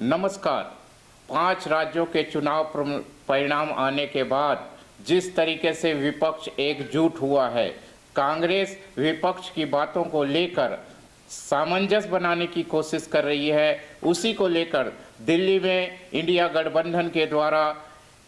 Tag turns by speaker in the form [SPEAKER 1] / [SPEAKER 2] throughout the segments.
[SPEAKER 1] नमस्कार। 5 राज्यों के चुनाव परिणाम आने के बाद जिस तरीके से विपक्ष एकजुट हुआ है, कांग्रेस विपक्ष की बातों को लेकर सामंजस्य बनाने की कोशिश कर रही है। उसी को लेकर दिल्ली में इंडिया गठबंधन के द्वारा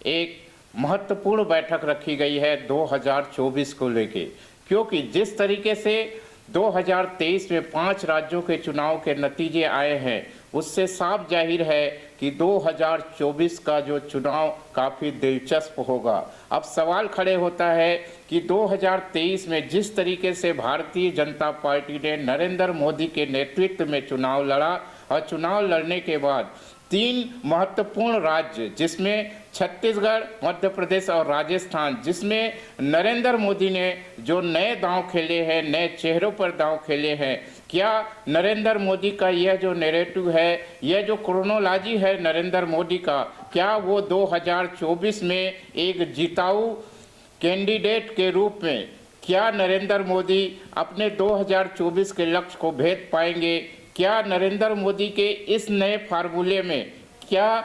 [SPEAKER 1] एक महत्वपूर्ण बैठक रखी गई है 2024 को लेके, क्योंकि जिस तरीके से 2023 में 5 राज्यों के चुनाव के नतीजे आए हैं, उससे साफ जाहिर है कि 2024 का जो चुनाव काफ़ी दिलचस्प होगा। अब सवाल खड़े होता है कि 2023 में जिस तरीके से भारतीय जनता पार्टी ने नरेंद्र मोदी के नेतृत्व में चुनाव लड़ा और चुनाव लड़ने के बाद 3 महत्वपूर्ण राज्य जिसमें छत्तीसगढ़, मध्य प्रदेश और राजस्थान, जिसमें नरेंद्र मोदी ने जो नए दांव खेले हैं, नए चेहरों पर दांव खेले हैं, क्या नरेंद्र मोदी का यह जो नैरेटिव है, यह जो क्रोनोलॉजी है नरेंद्र मोदी का, क्या वो 2024 में एक जिताऊ कैंडिडेट के रूप में क्या नरेंद्र मोदी अपने 2024 के लक्ष्य को भेद पाएंगे? क्या नरेंद्र मोदी के इस नए फार्मूले में क्या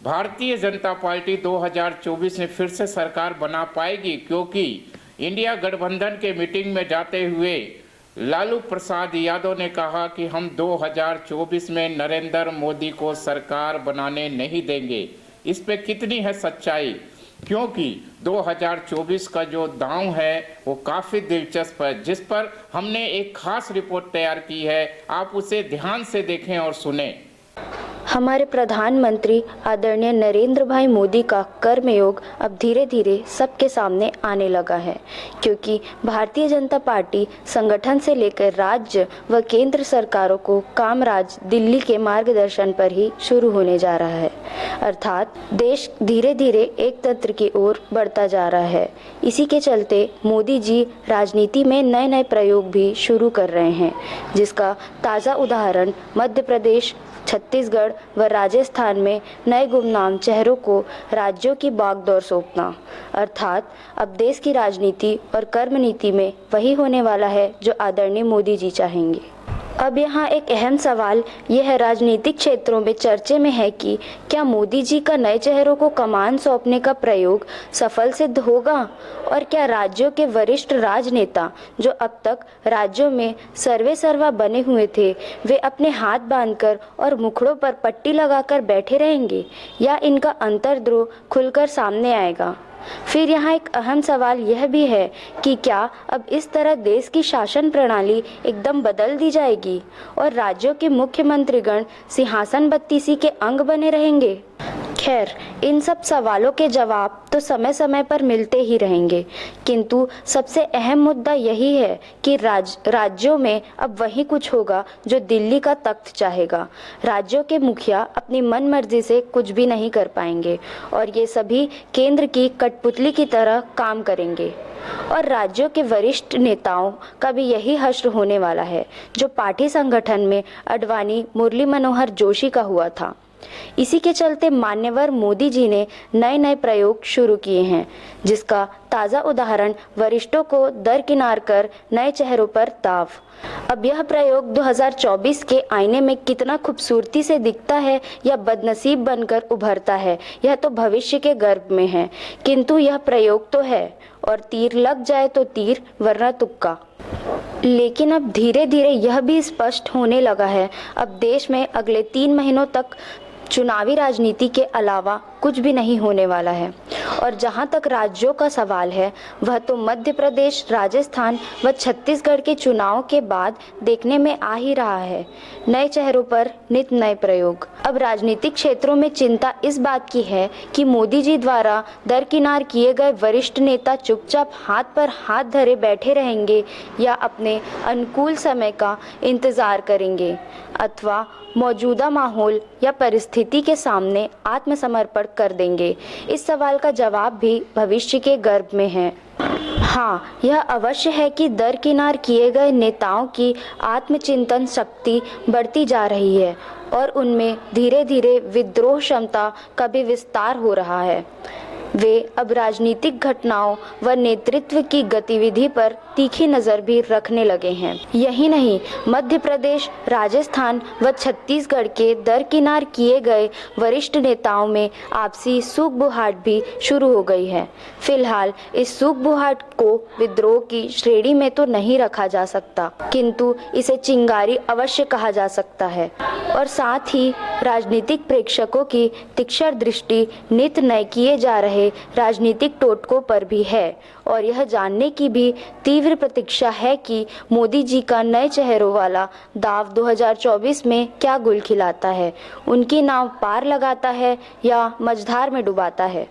[SPEAKER 1] भारतीय जनता पार्टी 2024 में फिर से सरकार बना पाएगी? क्योंकि इंडिया गठबंधन के मीटिंग में जाते हुए लालू प्रसाद यादव ने कहा कि हम 2024 में नरेंद्र मोदी को सरकार बनाने नहीं देंगे। इस पे कितनी है सच्चाई? क्योंकि 2024 का जो दांव है वो काफ़ी दिलचस्प है, जिस पर हमने एक खास रिपोर्ट तैयार की है। आप उसे ध्यान से देखें और सुनें।
[SPEAKER 2] हमारे प्रधानमंत्री आदरणीय नरेंद्र भाई मोदी का कर्मयोग अब धीरे धीरे सबके सामने आने लगा है, क्योंकि भारतीय जनता पार्टी संगठन से लेकर राज्य व केंद्र सरकारों को कामराज दिल्ली के मार्गदर्शन पर ही शुरू होने जा रहा है। अर्थात देश धीरे धीरे एक तंत्र की ओर बढ़ता जा रहा है। इसी के चलते मोदी जी राजनीति में नए नए प्रयोग भी शुरू कर रहे हैं, जिसका ताज़ा उदाहरण मध्य प्रदेश, छत्तीसगढ़ व राजस्थान में नए गुमनाम चेहरों को राज्यों की बागडोर सौंपना। अर्थात अब देश की राजनीति और कर्म नीति में वही होने वाला है जो आदरणीय मोदी जी चाहेंगे। अब यहाँ एक अहम सवाल यह राजनीतिक क्षेत्रों में चर्चे में है कि क्या मोदी जी का नए चेहरों को कमान सौंपने का प्रयोग सफल सिद्ध होगा, और क्या राज्यों के वरिष्ठ राजनेता जो अब तक राज्यों में सर्वे सर्वा बने हुए थे, वे अपने हाथ बांधकर और मुखड़ों पर पट्टी लगाकर बैठे रहेंगे, या इनका अंतर्द्रोह खुलकर सामने आएगा? फिर यहाँ एक अहम सवाल यह भी है कि क्या अब इस तरह देश की शासन प्रणाली एकदम बदल दी जाएगी और राज्यों के मुख्यमंत्रीगण सिंहासन बत्तीसी के अंग बने रहेंगे? खैर, इन सब सवालों के जवाब तो समय समय पर मिलते ही रहेंगे, किंतु सबसे अहम मुद्दा यही है कि राज्यों में अब वही कुछ होगा जो दिल्ली का तख्त चाहेगा। राज्यों के मुखिया अपनी मन मर्जी से कुछ भी नहीं कर पाएंगे और ये सभी केंद्र की कठपुतली की तरह काम करेंगे। और राज्यों के वरिष्ठ नेताओं का भी यही हश्र होने वाला है जो पार्टी संगठन में अडवाणी मुरली मनोहर जोशी का हुआ था। इसी के चलते मान्यवर मोदी जी ने नए नए प्रयोग शुरू किए हैं, जिसका ताज़ा उदाहरण वरिष्ठों को दरकिनार कर नए चेहरों पर दाव। अब यह प्रयोग 2024 के आईने में कितना खूबसूरती से दिखता है या बदनसीब बनकर उभरता है, यह तो भविष्य के गर्भ में है, किंतु यह प्रयोग तो है, और तीर लग जाए तो तीर, वरना तुक्का। लेकिन अब धीरे धीरे यह भी स्पष्ट होने लगा है, अब देश में अगले 3 महीनों तक चुनावी राजनीति के अलावा कुछ भी नहीं होने वाला है। और जहां तक राज्यों का सवाल है, वह तो मध्य प्रदेश, राजस्थान व छत्तीसगढ़ के चुनाव के बाद देखने में आ ही रहा है। नए चेहरों पर नित नए प्रयोग। अब राजनीतिक क्षेत्रों में चिंता इस बात की है कि मोदी जी द्वारा दरकिनार किए गए वरिष्ठ नेता चुपचाप हाथ पर हाथ धरे बैठे रहेंगे या अपने अनुकूल समय का इंतजार करेंगे, अथवा मौजूदा माहौल या परिस्थिति के सामने आत्मसमर्पण कर देंगे। इस सवाल का जवाब भी भविष्य के गर्भ में है। हाँ, यह अवश्य है कि दरकिनार किए गए नेताओं की आत्मचिंतन शक्ति बढ़ती जा रही है और उनमें धीरे धीरे विद्रोह क्षमता का भी विस्तार हो रहा है। वे अब राजनीतिक घटनाओं व नेतृत्व की गतिविधि पर तीखी नज़र भी रखने लगे हैं। यही नहीं, मध्य प्रदेश, राजस्थान व छत्तीसगढ़ के दरकिनार किए गए वरिष्ठ नेताओं में आपसी सूख-बुहाट भी शुरू हो गई है। फिलहाल इस सूख-बुहाट को विद्रोह की श्रेणी में तो नहीं रखा जा सकता, किंतु इसे चिंगारी अवश्य कहा जा सकता है। और साथ ही राजनीतिक प्रेक्षकों की तीक्ष्ण दृष्टि नित नए किए जा रहे राजनीतिक टोटकों पर भी है और यह जानने की भी तीव्र प्रतीक्षा है कि मोदी जी का नए चेहरों वाला दाव 2024 में क्या गुल खिलाता है, उनकी नाव पार लगाता है या मझधार में डुबाता है।